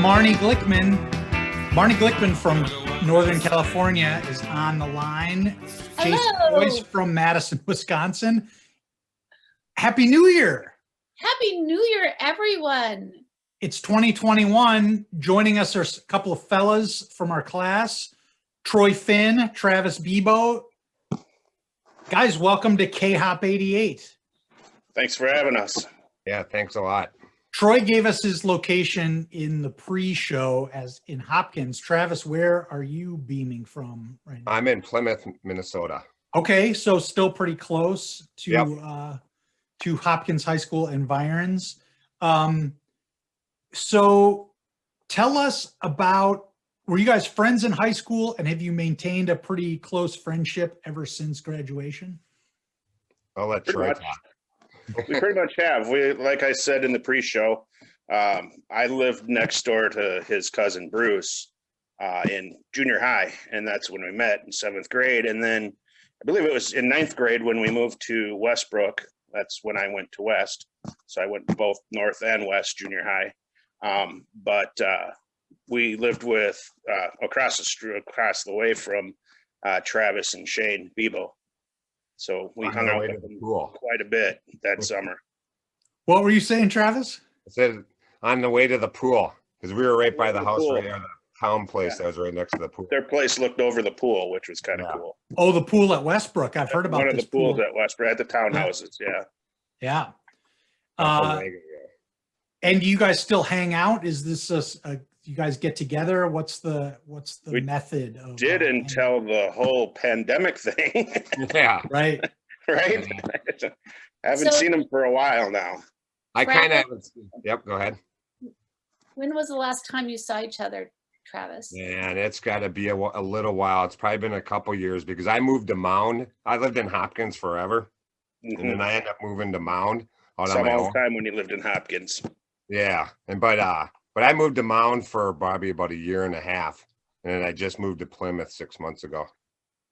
Marnie Glickman. Marnie Glickman from Northern California is on the line. Jason Hello. Boyce from Madison, Wisconsin. Happy New Year. Happy New Year, everyone. It's 2021. Joining us are a couple of fellas from our class, Troy Finn, Travis Bebo. Guys, welcome to KHOP88. Thanks for having us. Yeah, thanks a lot. Troy gave us his location in the pre-show as in Hopkins. Travis, where are you beaming from right now? I'm in Plymouth, Minnesota. Okay, so still pretty close to Yep. To Hopkins High School environs. So tell us about, were you guys friends in high school, and have you maintained a pretty close friendship ever since graduation? I'll let Pretty Troy much. talk. We pretty much have. We, like I said in the pre-show, I lived next door to his cousin Bruce in junior high, and that's when we met in 7th grade. And then I believe it was in 9th grade when we moved to Westbrook. That's when I went to West. So I went both North and West junior high. But we lived with across the way from Travis and Shane Bebo. So we hung out with them quite a bit that summer. What were you saying, Travis? I said on the way to the pool, because we were right by the house, Pool. right there, the town place that was right next to the pool. Their place looked over the pool, which was kind of cool. Oh, the pool at Westbrook. I've heard about One of this the pools pool. at Westbrook, at the townhouses. Yeah. Yeah. Off the wagon, And you guys still hang out? Is this you guys get together? What's the We method of Did until the whole pandemic thing, yeah. right? right? Haven't So- seen them for a while now. I kind of, yep, go ahead. When was the last time you saw each other, Travis? Man, it's got to be a little while. It's probably been a couple years because I moved to Mound. I lived in Hopkins forever, and then I ended up moving to Mound out on Some my all own. time when you lived in Hopkins. Yeah, and but I moved to Mound for probably about a year and a half, and then I just moved to Plymouth 6 months ago.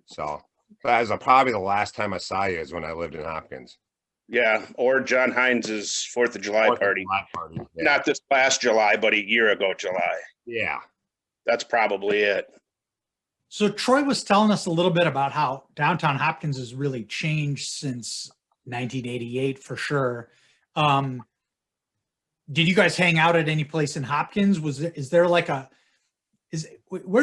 So that was probably the last time I saw you is when I lived in Hopkins. Yeah, or John Hines' 4th of July party. Yeah. Not this past July, but a year ago July. Yeah. That's probably it. So Troy was telling us a little bit about how downtown Hopkins has really changed since 1988 for sure. Did you guys hang out at any place in Hopkins? Where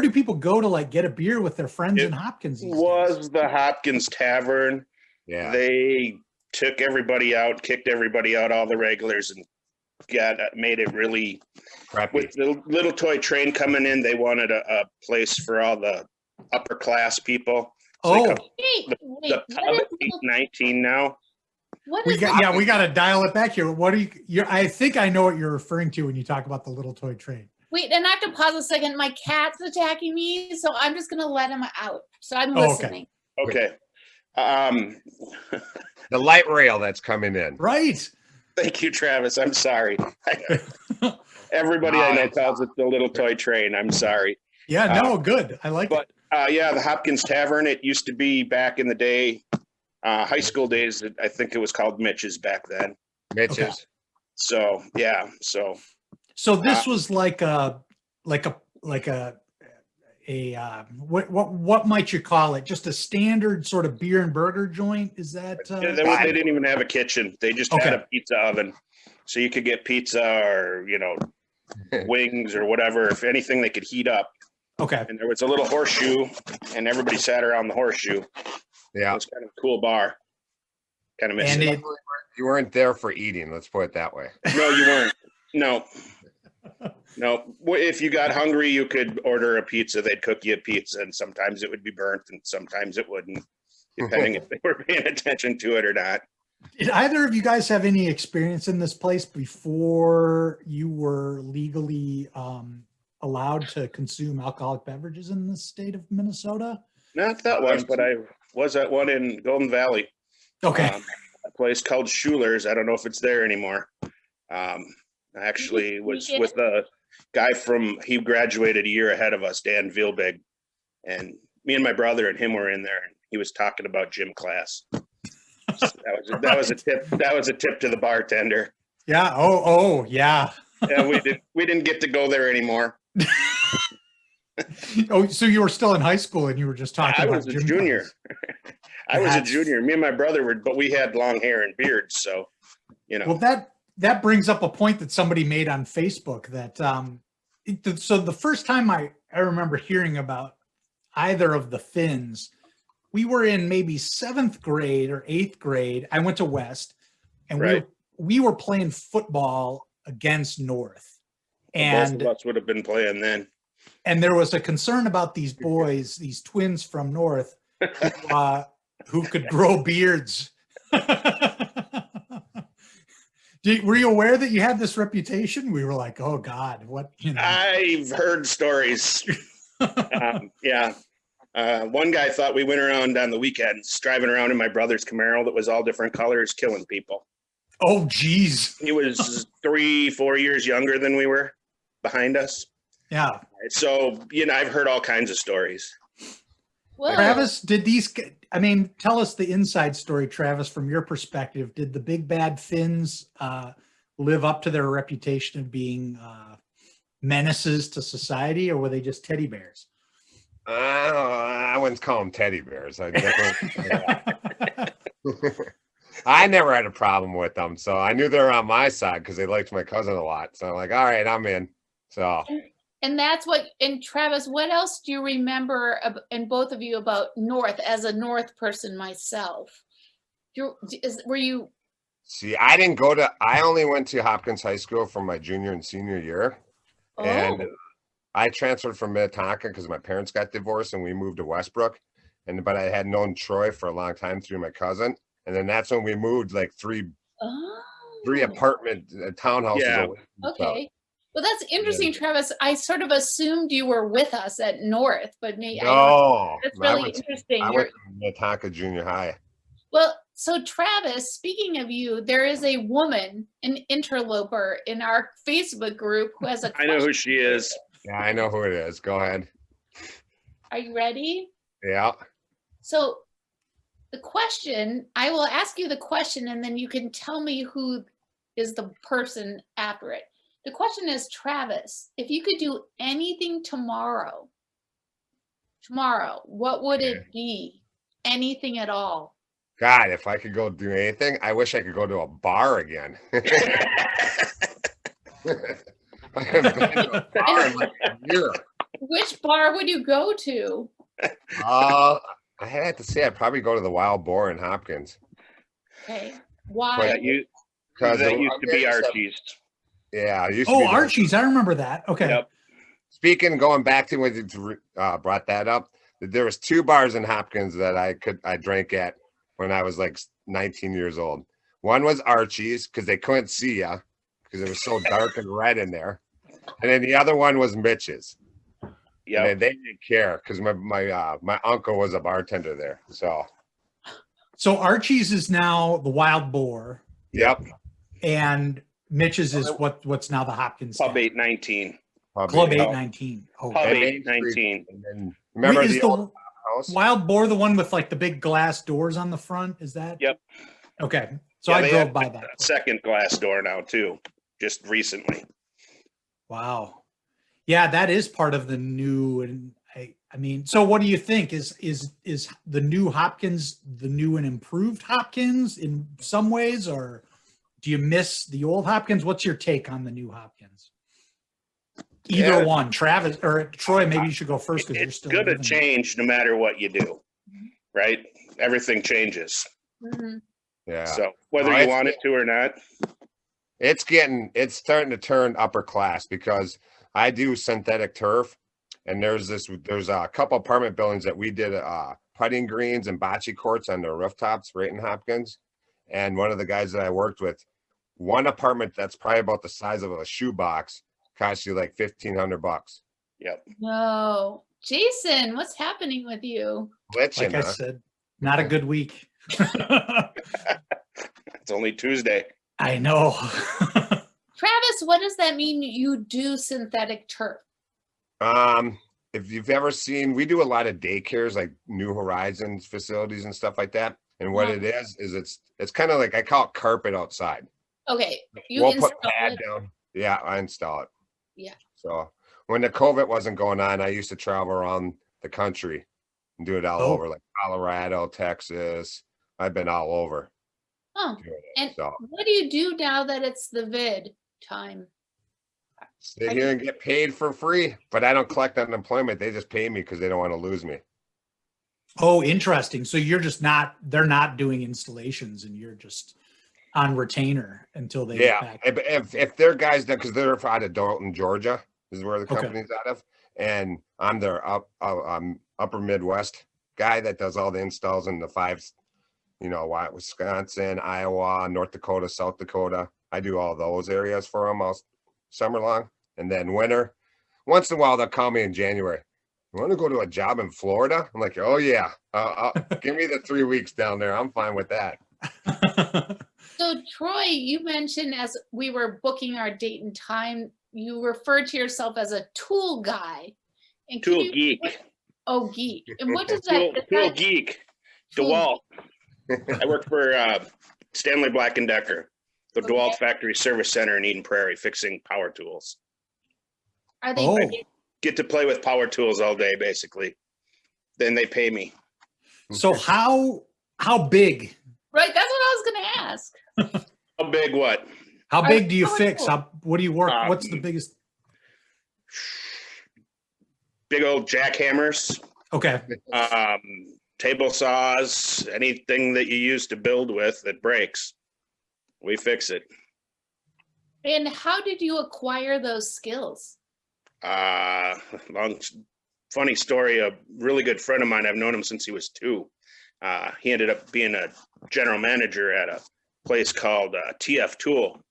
do people go to like get a beer with their friends in Hopkins? These Was days? the Hopkins Tavern. Yeah. They took everybody out, kicked everybody out, all the regulars, and made it really Crappy. with the little toy train coming in. They wanted a place for all the upper class people. So they come- Wait, the pub at 819 now. what We is got to dial it back here. What are you? I think I know what you're referring to when you talk about the little toy train. Wait, and I have to pause a second. My cat's attacking me, so I'm just gonna let him out. So I'm Oh, okay. listening. Okay. The light rail that's coming in. Right. Thank you, Travis. I'm sorry. Everybody I know calls it the little toy train. I'm sorry. Yeah. No. Good. I like But it. yeah, the Hopkins Tavern. It used to be back in the day, high school days. I think it was called Mitch's back then. Mitch's. Okay. So yeah. So So this was like a what might you call it? Just a standard sort of beer and burger joint? Is that? they didn't even have a kitchen. They just had a pizza oven, so you could get pizza or wings or whatever. If anything, they could heat up. Okay. And there was a little horseshoe, and everybody sat around the horseshoe. Yeah. It was kind of a cool bar. Kind of missing. And You weren't there for eating. Let's put it that way. No, you weren't. No. If you got hungry, you could order a pizza. They'd cook you a pizza, and sometimes it would be burnt, and sometimes it wouldn't, depending if they were paying attention to it or not. Did either of you guys have any experience in this place before you were legally allowed to consume alcoholic beverages in the state of Minnesota? Not that one, but I was at one in Golden Valley. Okay. A place called Schulers. I don't know if it's there anymore. I actually was with a guy he graduated a year ahead of us, Dan Vilbig, and me and my brother and him were in there, and he was talking about gym class. So that was a tip. That was a tip to the bartender. Yeah. Oh, yeah. Yeah, we didn't get to go there anymore. Oh, so you were still in high school and you were just talking I about was a gym junior. class. I was a That's- junior. Me and my brother were, but we had long hair and beards, so Well, that brings up a point that somebody made on Facebook that so the first time I remember hearing about either of the Finns, we were in maybe 7th grade or 8th grade. I went to West, and Right. we were playing football against North, both and of us would have been playing then. there was a concern about these boys, these twins from North, who could grow beards. Were you aware that you had this reputation? We were like, oh God, what, I've heard stories. Yeah. One guy thought we went around on the weekends driving around in my brother's Camaro that was all different colors, killing people. Oh, geez. He was 3-4 years younger than we were, behind us. Yeah. So, I've heard all kinds of stories. Well, Travis, tell us the inside story, Travis, from your perspective. Did the big bad Finns live up to their reputation of being menaces to society, or were they just teddy bears? I wouldn't call them teddy bears. I I never had a problem with them, so I knew they were on my side because they liked my cousin a lot. So I'm like, all right, I'm in. So. and Travis, what else do you remember, and both of you, about North, as a North person myself? Were you? See, I only went to Hopkins High School for my junior and senior year. Oh. And I transferred from Minnetonka because my parents got divorced and we moved to Westbrook. But I had known Troy for a long time through my cousin. And then that's when we moved like three apartment townhouses Yeah. away. Okay. Well, that's interesting, Travis. I sort of assumed you were with us at North, but maybe No, that's really interesting. I went to Minnetonka Junior High. Well, so Travis, speaking of you, there is a woman, an interloper in our Facebook group who has a I know who she is. Yeah, I know who it is. Go ahead. Are you ready? Yeah. So the question, I will ask you the question and then you can tell me who is the person after it. The question is, Travis, if you could do anything tomorrow, what would it be? Anything at all? God, if I could go do anything, I wish I could go to a bar again. I haven't been to a bar in like a year. Which bar would you go to? I had to say I'd probably go to the Wild Boar in Hopkins. Okay. Why? That used to be Archie's. Yeah, it used to be Archie's. I remember that. Okay. Yep. Speaking, going back to when you brought that up, there was 2 bars in Hopkins that I drank at when I was like 19 years old. One was Archie's because they couldn't see you because it was so dark and red in there, and then the other one was Mitch's. Yeah, they didn't care because my uncle was a bartender there. So Archie's is now the Wild Boar. Yep. And Mitch's is what's now the Hopkins Pub 819. Club 819. Oh, Pub 819. And then remember is the house? Wild Boar the one with like the big glass doors on the front? Is that? Yep. Okay. So I drove by that. Second glass door now too, just recently. Wow. Yeah, that is part of the new, and I mean, so what do you think? Is the new Hopkins the new and improved Hopkins in some ways, or do you miss the old Hopkins? What's your take on the new Hopkins? Either one, Travis or Troy. Maybe you should go first because you're still. It's going to change no matter what you do, right? Everything changes. Mm-hmm. Yeah. So whether you want it to or not, it's starting to turn upper class because I do synthetic turf, and there's a couple apartment buildings that we did putting greens and bocce courts on their rooftops right in Hopkins. And one of the guys that I worked with, one apartment that's probably about the size of a shoebox cost you like $1,500. Yep. No, Jason, what's happening with you? Glitching, like I said, not a good week. It's only Tuesday. I know. Travis, what does that mean you do synthetic turf? If you've ever seen, we do a lot of daycares like New Horizons facilities and stuff like that. And what it is it's kind of like, I call it carpet outside. Okay. We'll put pad down. Yeah, I install it. Yeah. So when the COVID wasn't going on, I used to travel around the country and do it all Oh. over, like Colorado, Texas. I've been all over Oh, doing it. and So what do you do now that it's the vid time? sit here and get paid for free, but I don't collect unemployment. They just pay me because they don't want to lose me. Oh, interesting. So you're just not, they're not doing installations and you're just on retainer until they get Yeah, back. if their guys done, because they're out of Dalton, Georgia, is where the Okay. company's out of, and I'm their upper Midwest guy that does all the installs in the five, Wisconsin, Iowa, North Dakota, South Dakota. I do all those areas for them all summer long, and then winter. Once in a while, they'll call me in January. You want to go to a job in Florida? I'm like, oh yeah, give me the 3 weeks down there. I'm fine with that. So Troy, you mentioned as we were booking our date and time, you referred to yourself as a tool guy. And can Tool you- geek. Oh, geek. And what does that? Tool, is tool that geek. tool- DeWalt. I work for Stanley Black & Decker, the Okay. DeWalt Factory Service Center in Eden Prairie, fixing power tools. Are they? Oh. Get to play with power tools all day, basically. Then they pay me. So how big? Right. That's what I was going to ask. How big what? How Are big they do you power fix? tools? What do you work? What's the biggest? Big old jackhammers, Okay. table saws, anything that you use to build with that breaks. We fix it. And how did you acquire those skills? Long, funny story. A really good friend of mine, I've known him since he was 2. He ended up being a general manager at a place called TF Tool,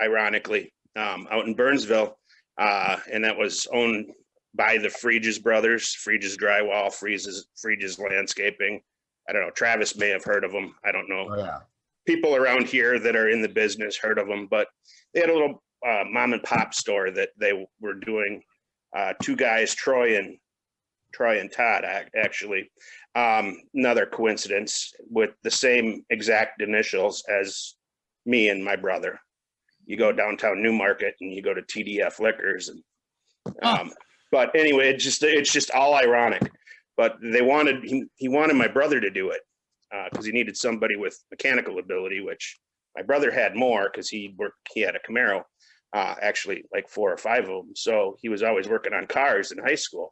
ironically, out in Burnsville. And that was owned by the Freeges brothers, Freeges Drywall, Freeges Landscaping. I don't know. Travis may have heard of them. I don't know. Oh yeah. People around here that are in the business heard of them, but they had a little mom and pop store that they were doing. 2 guys, Troy and Todd, actually. Another coincidence with the same exact initials as me and my brother. You go downtown Newmarket and you go to TDF Liquors, and but anyway, it's just all ironic. But they he wanted my brother to do it because he needed somebody with mechanical ability, which my brother had more because he had a Camaro, actually like 4 or 5 of them. So he was always working on cars in high school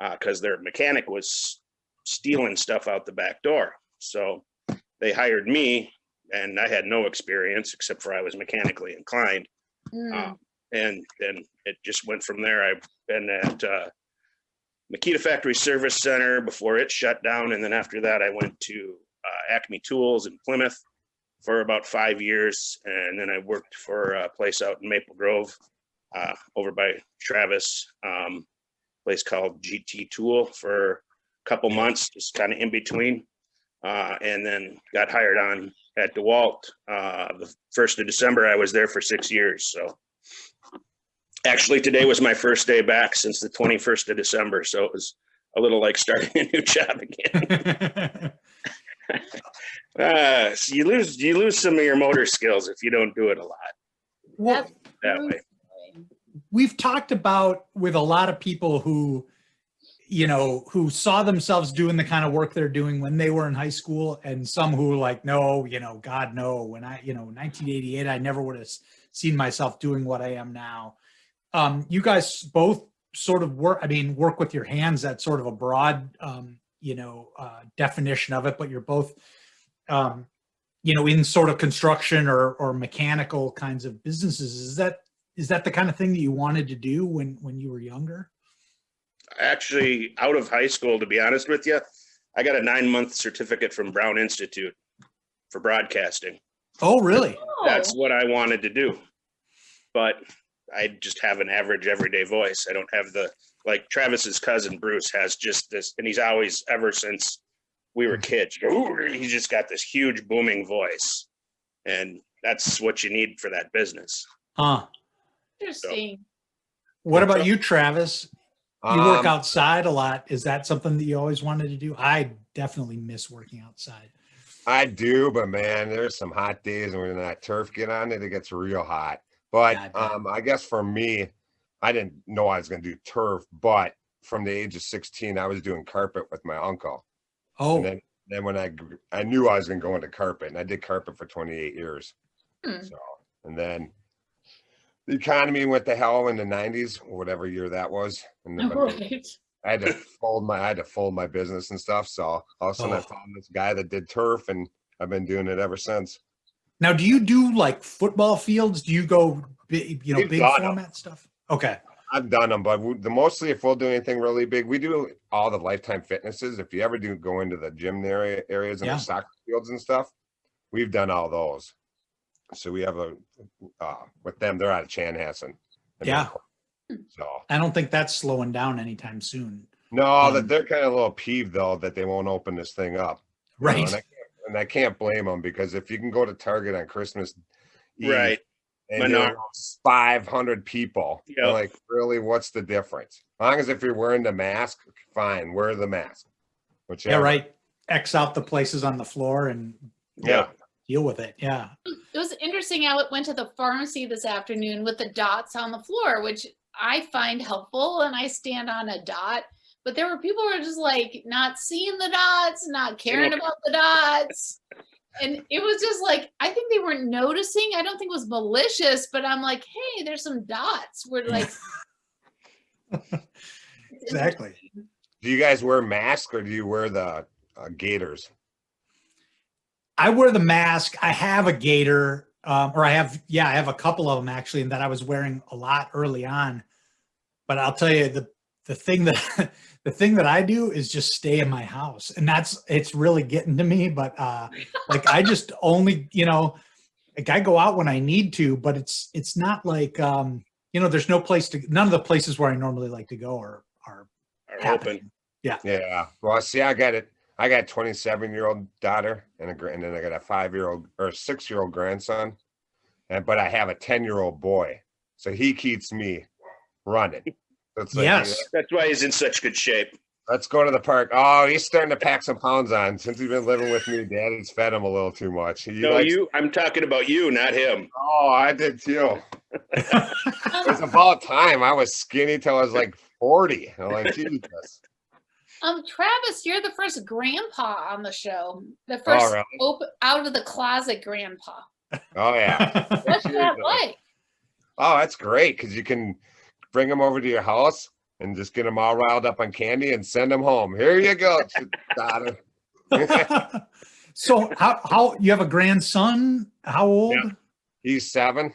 because their mechanic was stealing stuff out the back door. So they hired me, and I had no experience except for I was mechanically inclined. And then it just went from there. I've been at Makita Factory Service Center before it shut down. And then after that, I went to Acme Tools in Plymouth for about 5 years. And then I worked for a place out in Maple Grove over by Travis, place called GT Tool for a couple months, just kind of in between. And then got hired on at DeWalt. The 1st of December, I was there for 6 years. So actually today was my first day back since the 21st of December. So it was a little like starting a new job again. So you lose some of your motor skills if you don't do it a lot Well, that way. we've talked about with a lot of people who saw themselves doing the kind of work they're doing when they were in high school, and some who were like, no, God, no, when 1988, I never would have seen myself doing what I am now. You guys both sort of work with your hands. That's sort of a broad, definition of it, but you're both, in sort of construction or mechanical kinds of businesses. Is that the kind of thing that you wanted to do when you were younger? Actually, out of high school, to be honest with you, I got a 9-month certificate from Brown Institute for broadcasting. Oh, really? That's what I wanted to do. But I just have an average everyday voice. I don't have like Travis's cousin, Bruce, has just this, and he's always, ever since we were kids, he's just got this huge booming voice. And that's what you need for that business. Huh. Interesting. What about you, Travis? You work outside a lot. Is that something that you always wanted to do? I definitely miss working outside. I do, but man, there's some hot days when that turf get on it, it gets real hot. But Yeah, I bet. I guess for me, I didn't know I was going to do turf, but from the age of 16, I was doing carpet with my uncle. Oh, And then when I knew I was going to go into carpet, and I did carpet for 28 years. Hmm. So, and then the economy went to hell in the 90s, or whatever year that was. And then Right. I had to fold my business and stuff. So all of a sudden I Oh. found this guy that did turf, and I've been doing it ever since. now do you do like football fields? Do you go big, We've big done 'em. format stuff? Okay. I've done them, but the mostly if we'll do anything really big, we do all the Lifetime Fitnesses. If you ever do go into the gym areas and Yeah. the soccer fields and stuff, we've done all those. So we have with them, they're out of Chanhassen. Yeah. So I don't think that's slowing down anytime soon. no, that they're kind of a little peeved though that they won't open this thing up. You know, Right. and I can't blame them, because if you can go to Target on Christmas Eve Right. and you're Menards. 500 people, Yep. I'm like, really, what's the difference? As long as if you're wearing the mask, fine, wear the mask. Yeah, Whichever. right. X out the places on the floor and Yeah. deal with it. Yeah. It was interesting. I went to the pharmacy this afternoon with the dots on the floor, which I find helpful, and I stand on a dot. But there were people who were just like not seeing the dots, not caring about the dots. And it was just like, I think they weren't noticing. I don't think it was malicious, but I'm like, hey, there's some dots. We're like, Exactly. Do you guys wear masks, or do you wear the gaiters? I wear the mask. I have a gator, or I have a couple of them actually, and that I was wearing a lot early on. But I'll tell you, the thing that the thing that I do is just stay in my house, and it's really getting to me. But like I just only, like I go out when I need to, but it's not like there's no place to. None of the places where I normally like to go are Are happening. open. Yeah. Well, see, I got it. I got a 27-year-old daughter and then I got a 5-year-old or a 6-year-old grandson, but I have a 10-year-old boy, so he keeps me running. So it's like, Yes. That's why he's in such good shape. let's go to the park. Oh, he's starting to pack some pounds on since he's been living with me. Daddy's fed him a little too much. I'm talking about you, not him. Oh, I did too. It was about time. I was skinny till I was like 40. I'm like, Jesus. Travis, you're the first grandpa on the show. The first really? out of the closet grandpa. Oh, yeah. What's that like? Oh, that's great, because you can bring them over to your house and just get them all riled up on candy and send them home. Here you go, daughter. So how you have a grandson? How old? Yeah. He's 7.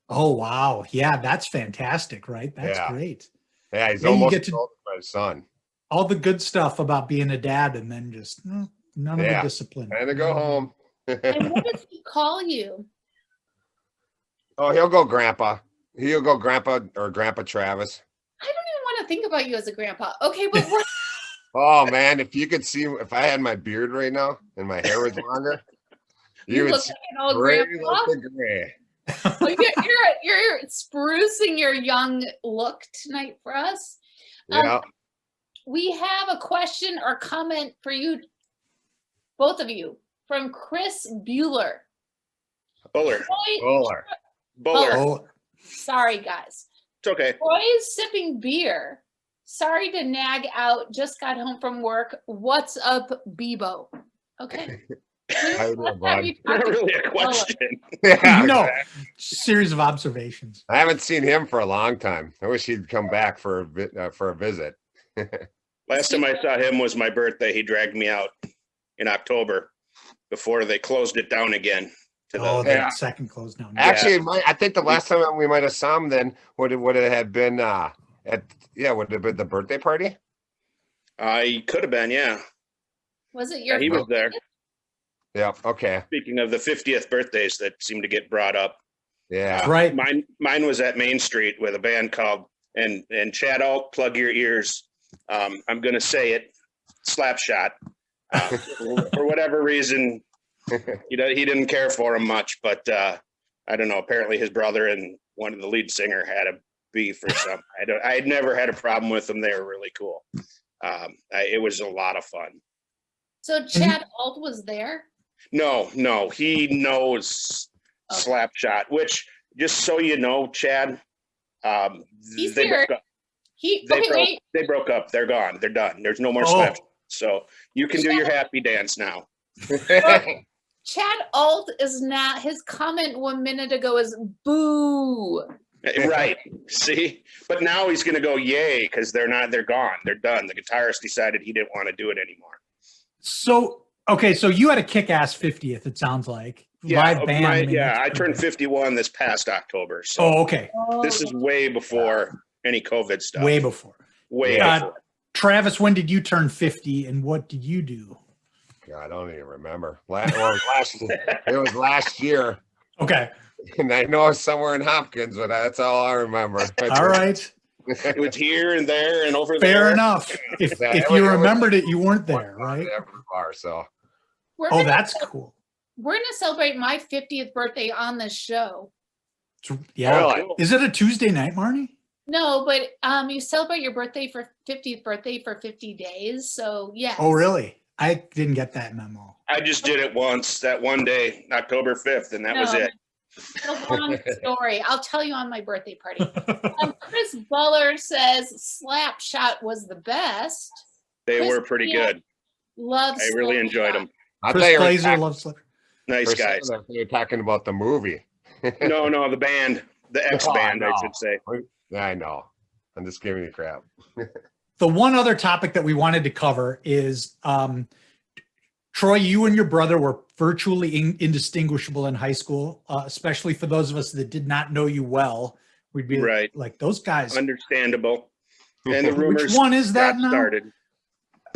Oh wow. Yeah, that's fantastic, right? That's great. Yeah, he's Yeah, you almost get as to- old as my son. All the good stuff about being a dad, and then just none of the discipline. Time to go home. And what does he call you? Oh, he'll go grandpa. He'll go grandpa or grandpa Travis. I don't even want to think about you as a grandpa. Okay, but what? Oh man, if you could see, if I had my beard right now and my hair was longer, You would look see like an old gray grandpa. like the gray. Well, you're sprucing your young look tonight for us. Yeah. We have a question or comment for you, both of you, from Chris Bueller. Buller. Oh, Sorry, guys. It's okay. Troy is sipping beer. Sorry to nag out. Just got home from work. What's up, Bebo? Okay. How you doing, bud? Not really a question. Yeah, no. Series of observations. I haven't seen him for a long time. I wish he'd come back for a visit. Last time I saw him was my birthday. He dragged me out in October before they closed it down again. That second close down. Actually, I think the last time we might have saw him then would it have been would it have been the birthday party? He could have been, yeah. Was it your? He was there. Yeah. Okay. Speaking of the 50th birthdays that seem to get brought up. Yeah. Right. Mine was at Main Street with a band called and Chad Alt, plug your ears. I'm gonna say it, Slapshot. For whatever reason, he didn't care for him much, but I don't know. Apparently, his brother and one of the lead singer had a beef or something. I had never had a problem with them. They were really cool. It was a lot of fun. So Chad Alt was there? No, he knows Slapshot, which just so you know, Chad, He's they here. broke up. Okay, wait. They broke up. They're gone. They're done. There's no more Oh. Snapchat. So you can do your happy dance now. Chad Alt is not, his comment 1 minute ago is boo. Right. See, but now he's going to go yay because they're gone. They're done. The guitarist decided he didn't want to do it anymore. So, okay, so you had a kick-ass 50th, it sounds like. Live band. I mean, I that's turned pretty 51 this past October. So Oh, okay. this is way before any COVID stuff. Way before. Way Uh, before. Travis, when did you turn 50 and what did you do? God, I don't even remember. It was last year. Okay. And I know it's somewhere in Hopkins, but that's all I remember. All right. It was here and there and over there. Fair enough. If you remembered it, you weren't there, right? Everywhere, so Oh, that's cool. We're going to celebrate my 50th birthday on this show. Yeah. Really? Is it a Tuesday night, Marnie? No, but you celebrate your birthday for 50th birthday for 50 days. So, yeah. Oh, really? I didn't get that memo. I just did it once, that one day, October 5th, and that was it. It's a long story. I'll tell you on my birthday party. Chris Buller says Slapshot was the best. They Chris were pretty good. Loves. I really enjoyed them. Chris Glazer loves Slipper. Nice guys. You're talking about the movie. No, the band, the X band, I should say. Yeah, I know. I'm just giving you crap. The one other topic that we wanted to cover is Troy, you and your brother were virtually indistinguishable in high school, especially for those of us that did not know you well. We'd be like, those guys. Understandable. And the rumors. Which one is that now? Started.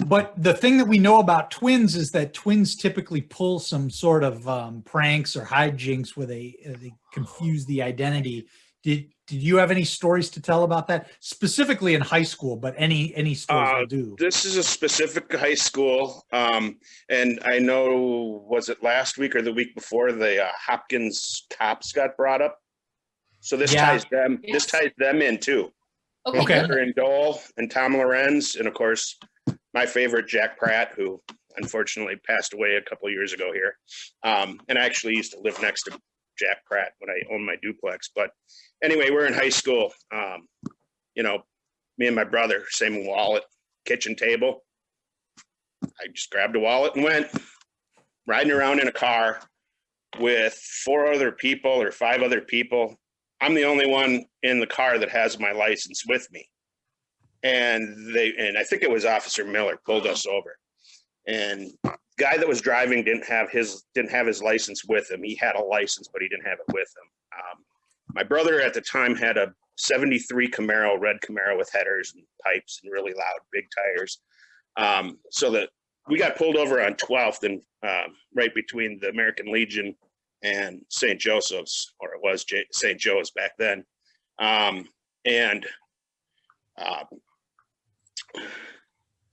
But the thing that we know about twins is that twins typically pull some sort of pranks or hijinks where they confuse the identity. Did you have any stories to tell about that, specifically in high school? But any stories will do. This is a specific high school, and I know, was it last week or the week before, the Hopkins cops got brought up. So this ties them. Yes. This ties them in too. Okay. And Dole and Tom Lorenz, and of course my favorite Jack Pratt, who unfortunately passed away a couple of years ago here. And I actually used to live next to Jack Pratt when I owned my duplex. But anyway, we're in high school. You know, me and my brother, same wallet, kitchen table. I just grabbed a wallet and went riding around in a car with 4 other people or 5 other people. I'm the only one in the car that has my license with me. And I think it was Officer Miller pulled us over. And the guy that was driving didn't have his license with him. He had a license, but he didn't have it with him. My brother at the time had a 73 Camaro, red Camaro with headers and pipes and really loud, big tires. So that we got pulled over on 12th and right between the American Legion and St. Joseph's, or it was St. Joe's back then.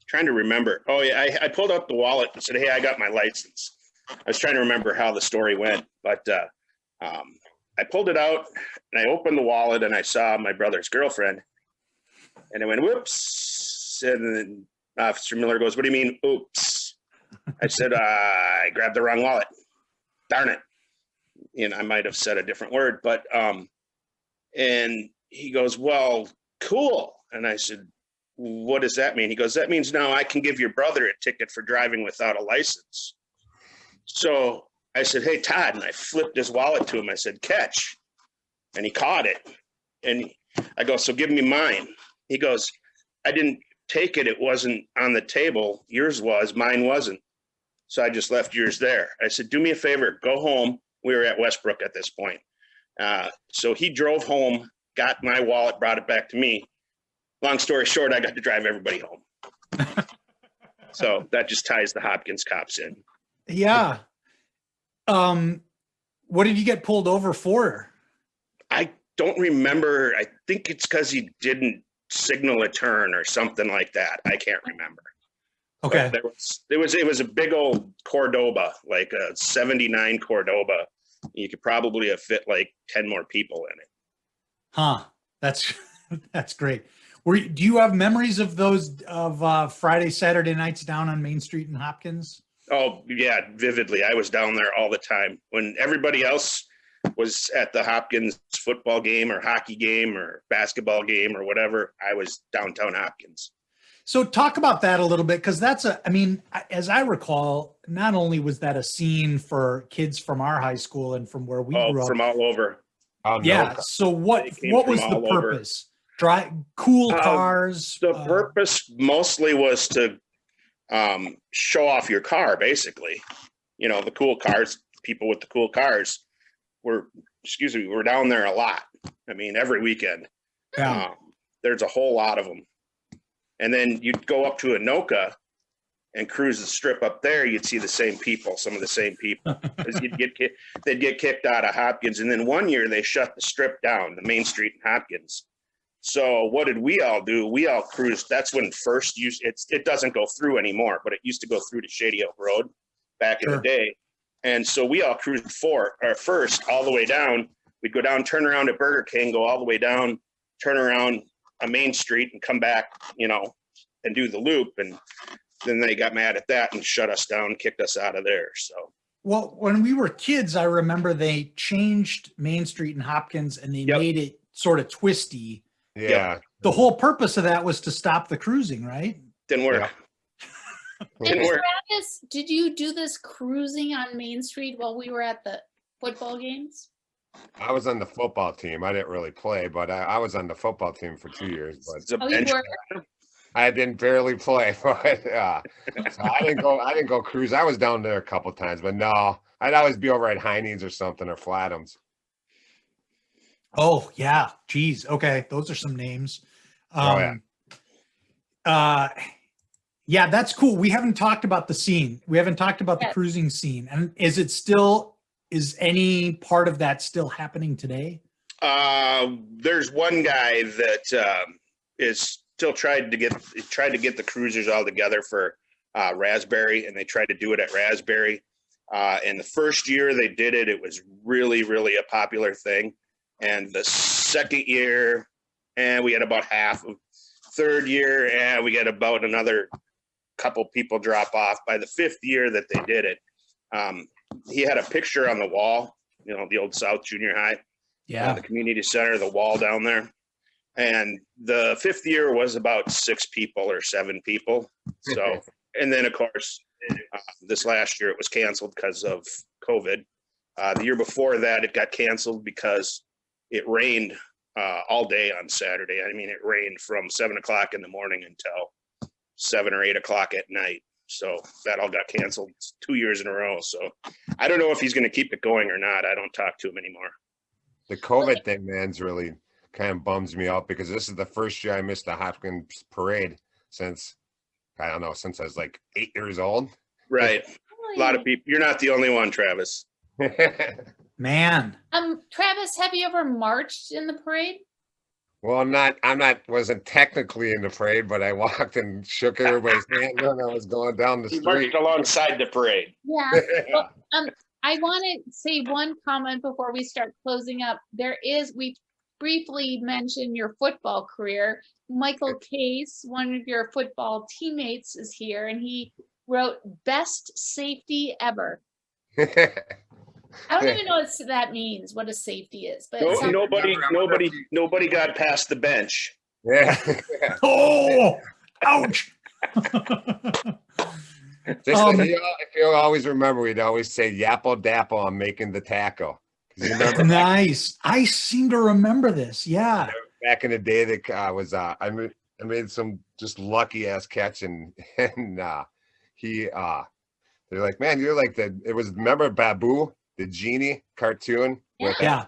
Trying to remember. Oh yeah, I pulled up the wallet and said, "Hey, I got my license." I was trying to remember how the story went, but I pulled it out and I opened the wallet and I saw my brother's girlfriend, and I went, "Whoops!" And then Officer Miller goes, "What do you mean, oops?" I said, "I grabbed the wrong wallet. Darn it!" And I might have said a different word, but and he goes, "Well, cool." And I said, "What does that mean?" He goes, "That means now I can give your brother a ticket for driving without a license." So I said, "Hey, Todd," and I flipped his wallet to him. I said, "Catch." And he caught it. And I go, "So give me mine." He goes, "I didn't take it. It wasn't on the table. Yours was, mine wasn't. So I just left yours there." I said, "Do me a favor, go home." We were at Westbrook at this point. So he drove home, got my wallet, brought it back to me. Long story short, I got to drive everybody home. So that just ties the Hopkins cops in. Yeah. What did you get pulled over for? I don't remember. I think it's because he didn't signal a turn or something like that. I can't remember. Okay. It was a big old Cordoba, like a 79 Cordoba. You could probably have fit like 10 more people in it. Huh. That's great. Do you have memories of those Friday, Saturday nights down on Main Street in Hopkins? Oh yeah, vividly. I was down there all the time when everybody else was at the Hopkins football game or hockey game or basketball game or whatever, I was downtown Hopkins. So talk about that a little bit, because I mean, as I recall, not only was that a scene for kids from our high school and from where we grew up. From all over. Oh, no. Yeah. So what They came was from the all over. purpose? Cool cars. The purpose mostly was to show off your car, basically. You know, the cool cars, people with the cool cars were down there a lot. I mean, every weekend. Yeah. There's a whole lot of them. And then you'd go up to Anoka and cruise the strip up there. You'd see the same people, some of the same people. They'd get kicked out of Hopkins. And then one year they shut the strip down, the main street in Hopkins. So what did we all do? We all cruised. That's when it doesn't go through anymore, but it used to go through to Shady Oak Road back in the day. And so we all cruised first all the way down. We'd go down, turn around at Burger King, go all the way down, turn around a main street and come back, you know, and do the loop. And then they got mad at that and shut us down, kicked us out of there. So, well, when we were kids, I remember they changed Main Street in Hopkins and they made it sort of twisty. Yeah. The whole purpose of that was to stop the cruising, right? Didn't work. And Travis, did you do this cruising on Main Street while we were at the football games? I was on the football team. I didn't really play, but I was on the football team for 2 years. But Oh, you were? I didn't barely play, but so I didn't go cruise. I was down there a couple times, but no, I'd always be over at Heine's or something or Flatham's. Oh yeah, geez. Okay, those are some names. Yeah, that's cool. We haven't talked about the scene. We haven't talked about the cruising scene. And is any part of that still happening today? There's one guy that is still tried to get the cruisers all together for Raspberry, and they tried to do it at Raspberry. And the first year they did it, it was really, really a popular thing. And the second year, and we had about half of. Third year, and we got about another couple people drop off. By the fifth year that they did it, he had a picture on the wall, you know, the old South Junior High, the community center, the wall down there. And the fifth year was about 6 people or 7 people. So, and then of course, this last year it was canceled because of COVID. The year before that, it got canceled because it rained all day on Saturday. I mean, it rained from 7 o'clock in the morning until 7 or 8 o'clock at night. So that all got canceled 2 years in a row. So I don't know if he's going to keep it going or not. I don't talk to him anymore. The COVID thing, man's really kind of bums me out because this is the first year I missed the Hopkins parade since I was like 8 years old. Right. A lot of people. You're not the only one, Travis. Man. Travis, have you ever marched in the parade? Well, wasn't technically in the parade, but I walked and shook everybody's hand when I was going down the street. Marched alongside the parade. Yeah. Well, I want to say one comment before we start closing up. We briefly mentioned your football career. Michael Case, one of your football teammates, is here, and he wrote "Best Safety Ever." I don't even know what that means, what a safety is, but nobody got past the bench. Yeah. Oh, ouch. If you'll always remember, we'd always say "Yapple Dapple," I'm making the tackle. You remember nice. I seem to remember this. Yeah. Back in the day, that I made some just lucky ass catch, and he they're like, man, you're like remember Babu, the genie cartoon? Yeah.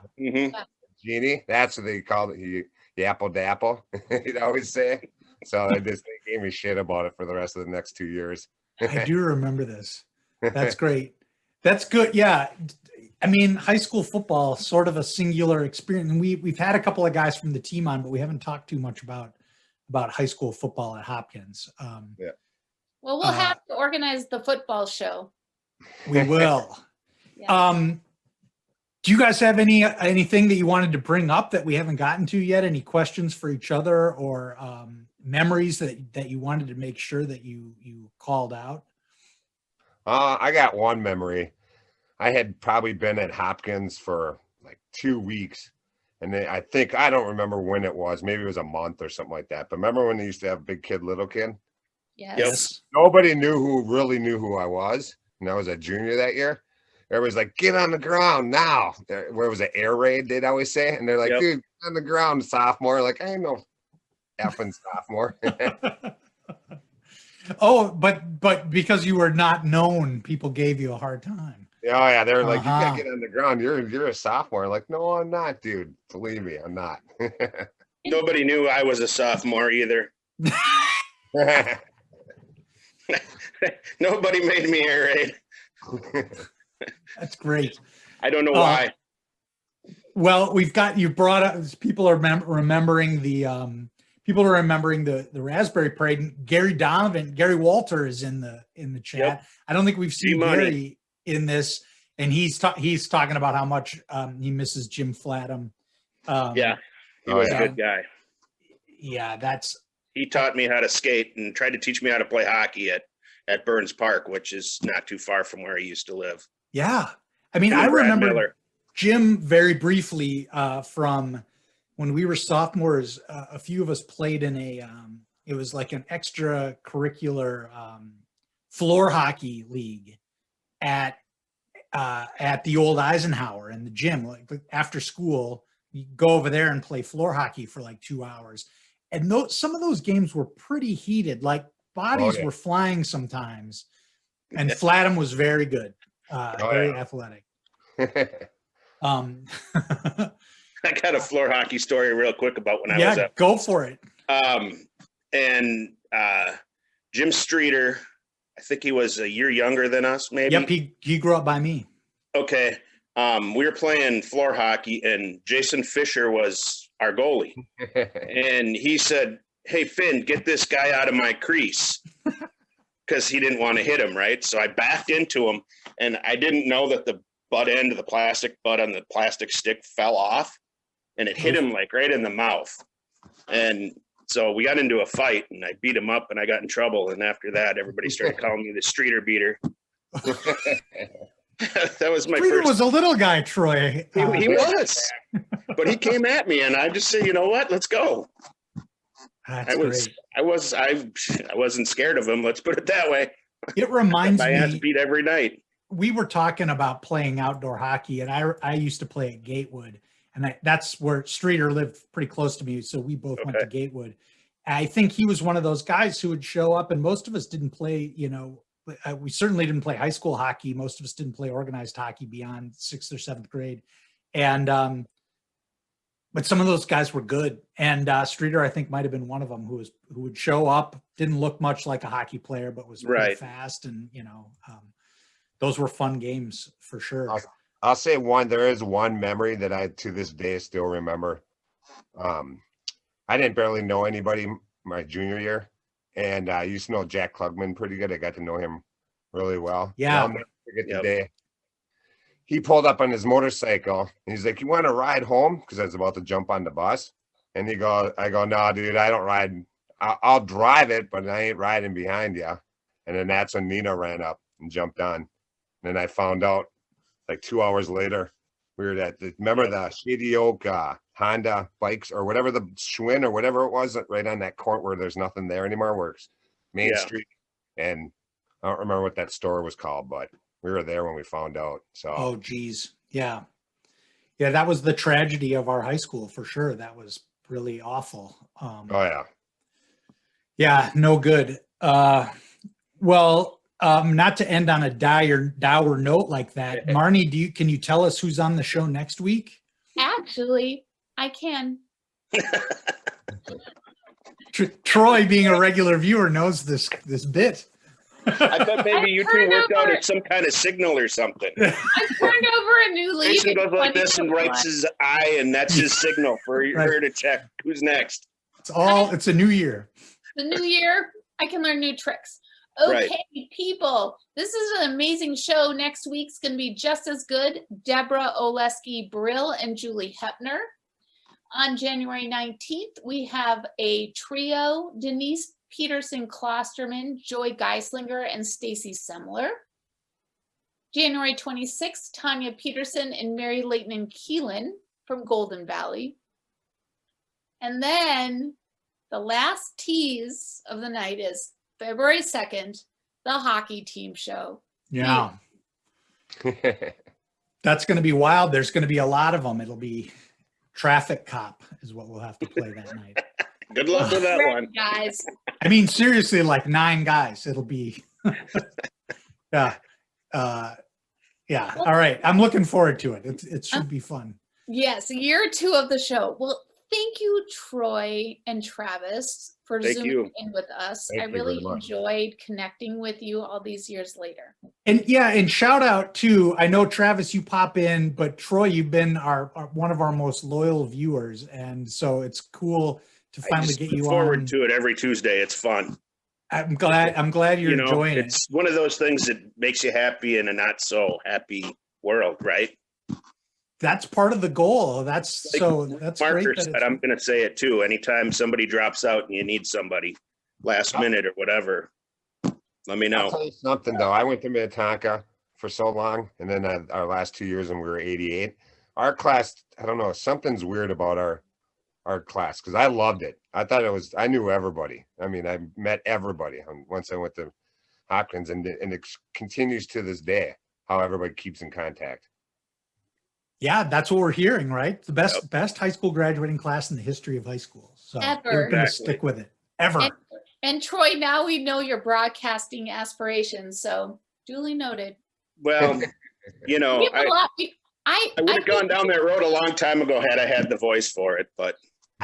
Genie. That's what they called it. Yapple Dapple. He'd always say. So they gave me shit about it for the rest of the next 2 years. I do remember this. That's great. That's good. Yeah. I mean, high school football, sort of a singular experience. And we've had a couple of guys from the team on, but we haven't talked too much about high school football at Hopkins. Well, we'll have to organize the football show. We will. Do you guys have anything that you wanted to bring up that we haven't gotten to yet? Any questions for each other or memories that you wanted to make sure that you called out? I got one memory. I had probably been at Hopkins for like 2 weeks. And then I don't remember when it was. Maybe it was a month or something like that. But remember when they used to have big kid, little kid? Yes. Nobody really knew who I was. And I was a junior that year. Everybody's like, get on the ground now. Where was it? Air raid, they'd always say. And they're like, dude, get on the ground, sophomore. Like, I ain't no effing sophomore. Oh, but because you were not known, people gave you a hard time. Oh yeah, they're like, you gotta get on the ground. You're a sophomore. Like, no, I'm not, dude. Believe me, I'm not. Nobody knew I was a sophomore either. Nobody made me air raid. That's great. I don't know why. Well, we've got you brought up. People are remembering the Raspberry Parade. And Gary Walter is in the chat. Yep. I don't think we've seen G-Money. Gary in this, and he's talking about how much he misses Jim Flatham. Yeah, he was a good guy. Yeah, he taught me how to skate and tried to teach me how to play hockey at Burns Park, which is not too far from where I used to live. Yeah. I mean, And I Brad remember Miller. Jim very briefly from when we were sophomores. A few of us played in it was like an extracurricular floor hockey league at the old Eisenhower in the gym. Like after school, you go over there and play floor hockey for like 2 hours. And some of those games were pretty heated. Like bodies were flying sometimes. And Flatham was very good, very athletic. I got a floor hockey story real quick about when I was up. Go for it. And Jim Streeter, I think he was a year younger than us, maybe. Yep, he grew up by me. Okay. We were playing floor hockey, and Jason Fisher was our goalie. And he said, hey, Finn, get this guy out of my crease. Because he didn't want to hit him, right? So I backed into him, and I didn't know that the butt end of the plastic butt on the plastic stick fell off, and it hit him like right in the mouth. And so we got into a fight, and I beat him up, and I got in trouble. And after that, everybody started calling me the Streeter beater. That was my Streeter first. was a little guy, Troy. He was, but he came at me, and I just said, you know what? Let's go. That's great. I wasn't scared of him. Let's put it that way. It reminds my me. ass beat every night. We were talking about playing outdoor hockey, and I used to play at Gatewood, and that's where Streeter lived pretty close to me. So we both went to Gatewood. I think he was one of those guys who would show up, and most of us didn't play, we certainly didn't play high school hockey. Most of us didn't play organized hockey beyond 6th or 7th grade. And, but some of those guys were good. And Streeter, I think, might have been one of them who would show up, didn't look much like a hockey player, but was pretty fast. And, those were fun games for sure. I'll say there is one memory that I, to this day, still remember. I didn't barely know anybody my junior year. And I used to know Jack Klugman pretty good. I got to know him really well. Yeah. I'll never forget the day. He pulled up on his motorcycle. And he's like, you want to ride home? Because I was about to jump on the bus. And I go, no, dude, I don't ride. I'll drive it, but I ain't riding behind you. And then that's when Nina ran up and jumped on. And then I found out like 2 hours later, we were remember the Shady Oak Honda bikes or whatever, the Schwinn or whatever it was, right on that court where there's nothing there anymore, where it's Main Street. And I don't remember what that store was called, but we were there when we found out. So, oh, geez. Yeah. Yeah, that was the tragedy of our high school for sure. That was really awful. Yeah, no good. Well, not to end on a dour note like that, Marnie, can you tell us who's on the show next week? Actually, I can. Troy, being a regular viewer, knows this bit. I thought maybe you two worked out at some kind of signal or something. I turned over a new leaf. Jason goes like this and writes his eye, and that's his signal for her to check who's next. It's a new year. The new year, I can learn new tricks. Okay, people, this is an amazing show. Next week's going to be just as good. Deborah Oleski-Brill and Julie Hepner. On January 19th, we have a trio, Denise Peterson-Klosterman, Joy Geislinger, and Stacy Semler. January 26th, Tanya Peterson and Mary Leighton and Keelan. from Golden Valley. And then the last tease of the night is February 2nd, the hockey team show. Yeah. That's going to be wild. There's going to be a lot of them. It'll be Traffic Cop is what we'll have to play that night. Good luck with that one. Guys. I mean, seriously, like 9 guys. It'll be, yeah. Yeah. All right. I'm looking forward to it. It should be fun. Yes, year 2 of the show. Well, thank you, Troy and Travis, for Thank zooming you. in with us. Thank I you really very much. enjoyed connecting with you all these years later. And yeah, and shout out to, I know Travis, you pop in, but Troy, you've been our one of our most loyal viewers. And so it's cool to I finally just get look you forward on. to it every Tuesday. It's fun. I'm glad you're enjoying it. It's one of those things that makes you happy in a not so happy world, right? That's part of the goal. That's Like that's Marker great. That said, it's- I'm going to say it too. Anytime somebody drops out and you need somebody last minute or whatever, let me I'll know. tell you something though. I went to Minnetonka for so long, and then our last 2 years when we were 88, our class, I don't know, something's weird about our class because I loved it. I knew everybody. I mean, I met everybody once I went to Hopkins, and it continues to this day how everybody keeps in contact. Yeah, that's what we're hearing, right? The best high school graduating class in the history of high school. So Ever. we're going to Exactly. stick with it ever. And Troy, now we know your broadcasting aspirations, so duly noted. Well, you know, We have a I lot. would have think- gone down that road a long time ago had I had the voice for it, but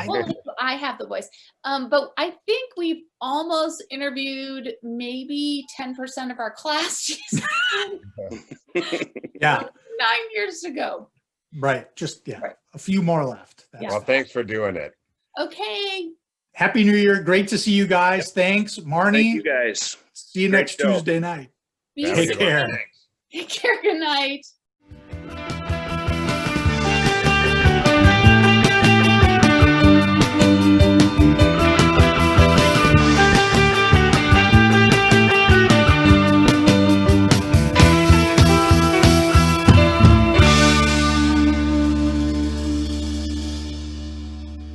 Well, I have the voice. But I think we've almost interviewed maybe 10% of our class Yeah, 9 years to go. right. Just Right. a few more left. That's Well, thanks for doing it. Okay. Happy New Year. Great to see you guys. Thanks, Marnie. thank you guys. See you Great next show. Tuesday night. Be Have a Take good one. care. Thanks. Take care. Good night.